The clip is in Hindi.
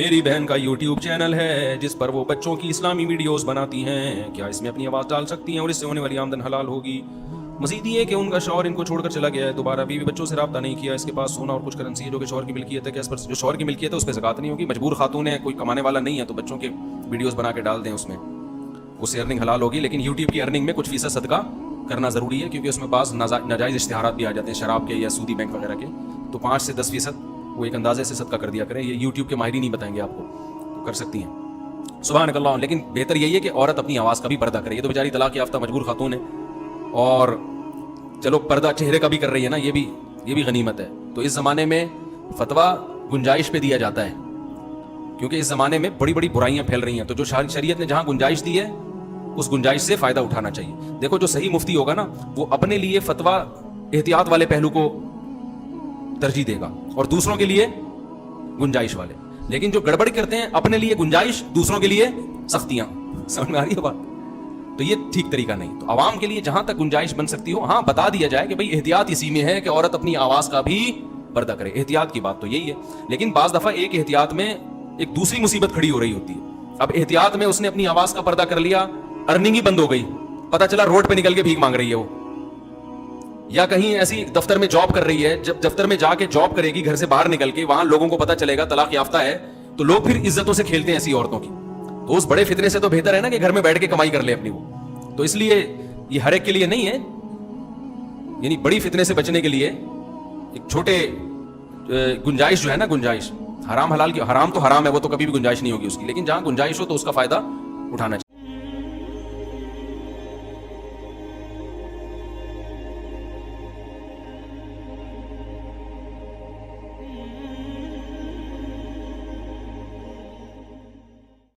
मेरी बहन का YouTube चैनल है जिस पर वो बच्चों की इस्लामी वीडियोस बनाती हैं। क्या इसमें अपनी आवाज़ डाल सकती हैं और इससे होने वाली आमदन हलाल होगी? मजीद ये कि उनका शौहर इनको छोड़कर चला गया है, दोबारा बीवी बच्चों से रब्ता नहीं किया। इसके पास सोना और कुछ करेंसी है जो कि शौहर की मिल्कियत है। क्या इस पर जो शौहर की मिल्कियत है उस पर ज़कात नहीं होगी? मजबूर खातून है, कोई कमाने वाला नहीं है, तो बच्चों के वीडियोज़ बना के डाल दें, उसमें उससे अर्निंग हलाल होगी। लेकिन यूट्यूब की अर्निंग में कुछ फीसद सदका करना ज़रूरी है, क्योंकि उसमें बाज़ नाजायज़ इश्तिहारात भी आ जाते हैं शराब के या सूदी बैंक वगैरह के। तो 5 से 10% वो एक अंदाजे से सदका कर दिया करें। ये यूट्यूब के माहिर नहीं बताएंगे आपको, तो कर सकती हैं। सुभान अल्लाह। लेकिन बेहतर यही है कि औरत अपनी आवाज़ का भी पर्दा करे। ये तो बेचारी तलाक याफ्ता मजबूर खातून है, और चलो पर्दा चेहरे का भी कर रही है ना, ये भी गनीमत है। तो इस ज़माने में फतवा गुंजाइश पे दिया जाता है, क्योंकि इस ज़माने में बड़ी बड़ी बुराइयां फैल रही हैं। तो जो शरीयत ने जहां गुंजाइश दी है उस गुंजाइश से फ़ायदा उठाना चाहिए। देखो, जो सही मुफ्ती होगा ना, वो अपने लिए फतवा एहतियात वाले पहलू को तरजीह देगा और दूसरों के लिए गुंजाइश वाले। लेकिन जो गड़बड़ी करते हैं, अपने लिए गुंजाइश, दूसरों के लिए सख्तियां। समझ में आ रही है बात? तो ये ठीक तरीका नहीं। तो आवाम के लिए जहां तक गुंजाइश बन सकती हो, हाँ, बता दिया जाए कि भाई एहतियात इसी में है कि औरत अपनी आवाज का भी पर्दा करे। एहतियात की बात तो यही है। लेकिन बाज दफा एक एहतियात में एक दूसरी मुसीबत खड़ी हो रही होती है। अब एहतियात में उसने अपनी आवाज का पर्दा कर लिया, अर्निंग ही बंद हो गई, पता चला रोड पे निकल के भीख मांग रही है वो, या कहीं ऐसी दफ्तर में जॉब कर रही है। जब दफ्तर में जाके जॉब करेगी, घर से बाहर निकल के, वहां लोगों को पता चलेगा तलाक याफ्ता है, तो लोग फिर इज्जतों से खेलते हैं ऐसी औरतों की। तो उस बड़े फितरे से तो बेहतर है ना कि घर में बैठ के कमाई कर ले अपनी वो। तो इसलिए ये हर एक के लिए नहीं है, यानी बड़ी फितने से बचने के लिए एक छोटे गुंजाइश जो है ना, गुंजाइश, हराम हलाल की, हराम तो हराम है, वो तो कभी भी गुंजाइश नहीं होगी उसकी, लेकिन जहां गुंजाइश हो तो उसका फायदा उठाना चाहिए।